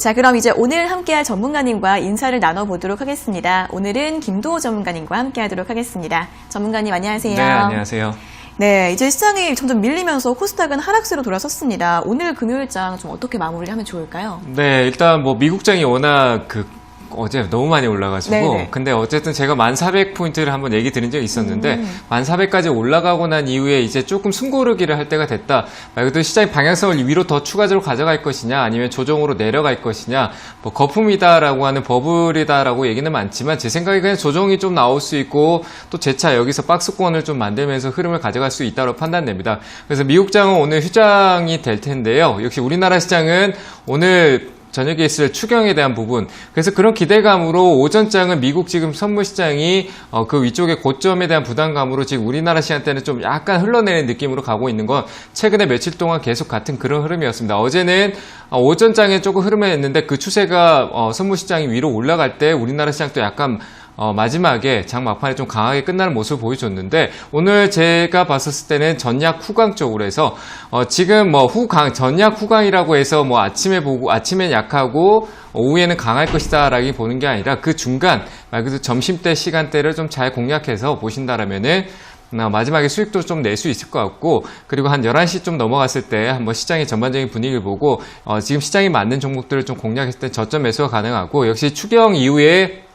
자, 그럼 이제 오늘 함께할 전문가님과 인사를 나눠보도록 하겠습니다. 오늘은 김도호 전문가님과 함께하도록 하겠습니다. 전문가님 안녕하세요. 네, 안녕하세요. 네, 이제 시장이 점점 밀리면서 코스닥은 하락세로 돌아섰습니다. 오늘 금요일장 좀 어떻게 마무리하면 좋을까요? 네, 일단 뭐 미국장이 워낙 어제 너무 많이 올라가지고 네네. 근데 어쨌든 제가 1400포인트를 한번 얘기 드린 적이 있었는데 1400까지 올라가고 난 이후에 이제 조금 숨고르기를 할 때가 됐다. 말 그대로 시장의 방향성을 위로 더 추가적으로 가져갈 것이냐 아니면 조정으로 내려갈 것이냐 뭐 거품이다라고 하는 버블이다라고 얘기는 많지만 제 생각에 그냥 조정이 좀 나올 수 있고 또 재차 여기서 박스권을 좀 만들면서 흐름을 가져갈 수 있다고 판단됩니다. 그래서 미국장은 오늘 휴장이 될 텐데요. 역시 우리나라 시장은 오늘 저녁에 있을 추경에 대한 부분, 그래서 그런 기대감으로 오전장은 미국 지금 선물시장이 그 위쪽의 고점에 대한 부담감으로 지금 우리나라 시간대는 좀 약간 흘러내리는 느낌으로 가고 있는 건 최근에 며칠 동안 계속 같은 그런 흐름이었습니다. 어제는 오전장에 조금 흐름했는데 그 추세가 선물시장이 위로 올라갈 때 우리나라 시장도 약간 마지막에 장 막판에 좀 강하게 끝나는 모습을 보여줬는데 오늘 제가 봤었을 때는 전약 후강 쪽으로 해서 지금 뭐 전약 후강이라고 해서 뭐 아침엔 약하고 오후에는 강할 것이다라고 보는 게 아니라 그 중간 말 그대로 점심때 시간대를 좀 잘 공략해서 보신다라면은 마지막에 수익도 좀 낼 수 있을 것 같고, 그리고 한 11시 좀 넘어갔을 때 한번 시장의 전반적인 분위기를 보고 지금 시장이 맞는 종목들을 좀 공략했을 때 저점 매수가 가능하고, 역시 추경 이후에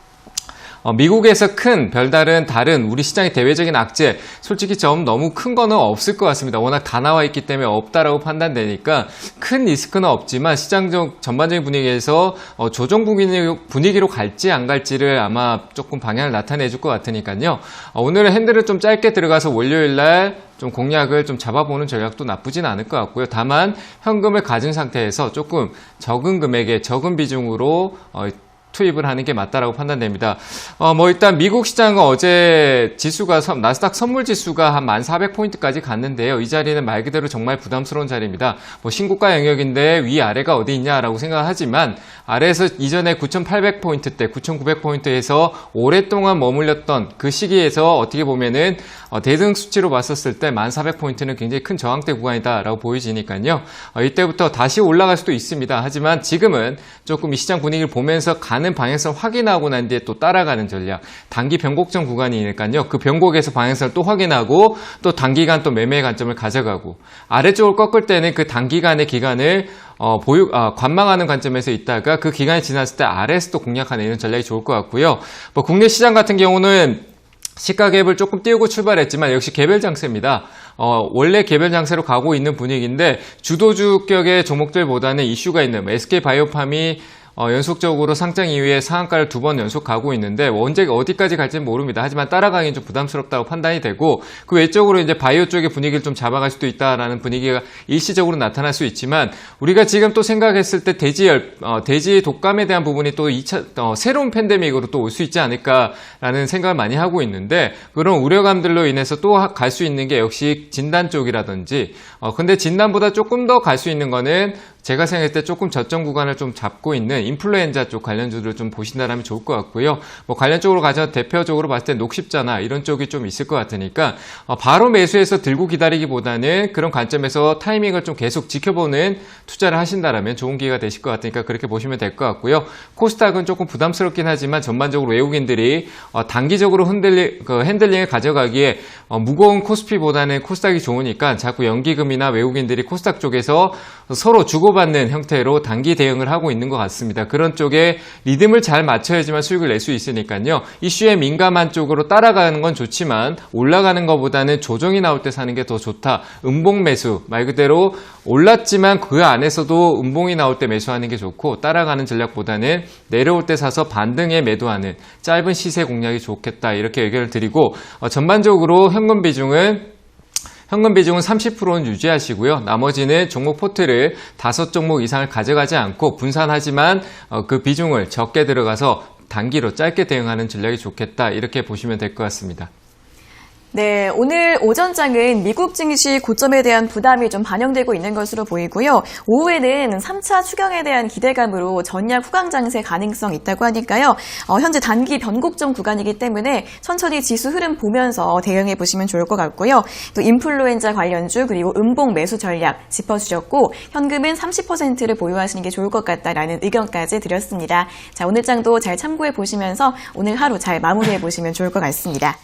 미국에서 큰 별다른 다른 우리 시장의 대외적인 악재, 솔직히 좀 너무 큰 거는 없을 것 같습니다. 워낙 다 나와 있기 때문에 없다라고 판단되니까 큰 리스크는 없지만 시장적 전반적인 분위기에서 조정 분위기로 갈지 안 갈지를 아마 조금 방향을 나타내 줄 것 같으니까요. 오늘은 핸들을 좀 짧게 들어가서 월요일날 좀 공략을 좀 잡아보는 전략도 나쁘진 않을 것 같고요. 다만 현금을 가진 상태에서 조금 적은 금액에 적은 비중으로 투입을 하는 게 맞다라고 판단됩니다. 뭐 일단 미국 시장은 어제 지수가 나스닥 선물 지수가 한 1400포인트까지 갔는데요. 이 자리는 말 그대로 정말 부담스러운 자리입니다. 뭐 신고가 영역인데 위아래가 어디 있냐라고 생각하지만 아래에서 이전에 9800포인트대, 9900포인트에서 오랫동안 머물렸던 그 시기에서 어떻게 보면은 대등 수치로 봤었을 때 1400포인트는 굉장히 큰 저항대 구간이다라고 보여지니까요. 이때부터 다시 올라갈 수도 있습니다. 하지만 지금은 조금 이 시장 분위기를 보면서 가는 방향성을 확인하고 난 뒤에 또 따라가는 전략, 단기 변곡점 구간이니까요. 그 변곡에서 방향성을 또 확인하고 또 단기간 또 매매의 관점을 가져가고, 아래쪽을 꺾을 때는 그 단기간의 기간을 관망하는 관점에서 있다가 그 기간이 지났을 때 아래에서 또 공략하는 이런 전략이 좋을 것 같고요. 뭐 국내 시장 같은 경우는 시가 갭을 조금 띄우고 출발했지만 역시 개별 장세입니다. 원래 개별 장세로 가고 있는 분위기인데 주도주격의 종목들보다는 이슈가 있는 SK바이오팜이 연속적으로 상장 이후에 상한가를 2번 연속 가고 있는데 언제 어디까지 갈지는 모릅니다. 하지만 따라가기는 좀 부담스럽다고 판단이 되고, 그 외적으로 이제 바이오 쪽의 분위기를 좀 잡아갈 수도 있다라는 분위기가 일시적으로 나타날 수 있지만, 우리가 지금 또 생각했을 때 돼지 독감에 대한 부분이 또 새로운 팬데믹으로 또 올 수 있지 않을까라는 생각을 많이 하고 있는데, 그런 우려감들로 인해서 또 갈 수 있는 게 역시 진단 쪽이라든지, 근데 진단보다 조금 더 갈 수 있는 거는 제가 생각할 때 조금 저점 구간을 좀 잡고 있는 인플루엔자 쪽 관련주들을 좀 보신다면 좋을 것 같고요. 뭐 관련 쪽으로 가서 대표적으로 봤을 때 녹십자나 이런 쪽이 좀 있을 것 같으니까 바로 매수해서 들고 기다리기보다는 그런 관점에서 타이밍을 좀 계속 지켜보는 투자를 하신다면 좋은 기회가 되실 것 같으니까 그렇게 보시면 될 것 같고요. 코스닥은 조금 부담스럽긴 하지만 전반적으로 외국인들이 단기적으로 핸들링을 가져가기에 무거운 코스피보다는 코스닥이 좋으니까 자꾸 연기금이나 외국인들이 코스닥 쪽에서 서로 주고받는 형태로 단기 대응을 하고 있는 것 같습니다. 그런 쪽에 리듬을 잘 맞춰야지만 수익을 낼 수 있으니까요. 이슈에 민감한 쪽으로 따라가는 건 좋지만 올라가는 것보다는 조정이 나올 때 사는 게 더 좋다. 음봉 매수, 말 그대로 올랐지만 그 안에서도 음봉이 나올 때 매수하는 게 좋고, 따라가는 전략보다는 내려올 때 사서 반등에 매도하는 짧은 시세 공략이 좋겠다, 이렇게 의견을 드리고, 전반적으로 현금 비중은 30%는 유지하시고요. 나머지는 종목 포트를 5종목 이상을 가져가지 않고 분산하지만 그 비중을 적게 들어가서 단기로 짧게 대응하는 전략이 좋겠다, 이렇게 보시면 될 것 같습니다. 네, 오늘 오전장은 미국 증시 고점에 대한 부담이 좀 반영되고 있는 것으로 보이고요. 오후에는 3차 추경에 대한 기대감으로 전략 후강 장세 가능성 있다고 하니까요. 현재 단기 변곡점 구간이기 때문에 천천히 지수 흐름 보면서 대응해 보시면 좋을 것 같고요. 또 인플루엔자 관련주 그리고 음봉 매수 전략 짚어주셨고 현금은 30%를 보유하시는 게 좋을 것 같다라는 의견까지 드렸습니다. 자, 오늘 장도 잘 참고해 보시면서 오늘 하루 잘 마무리해 보시면 좋을 것 같습니다.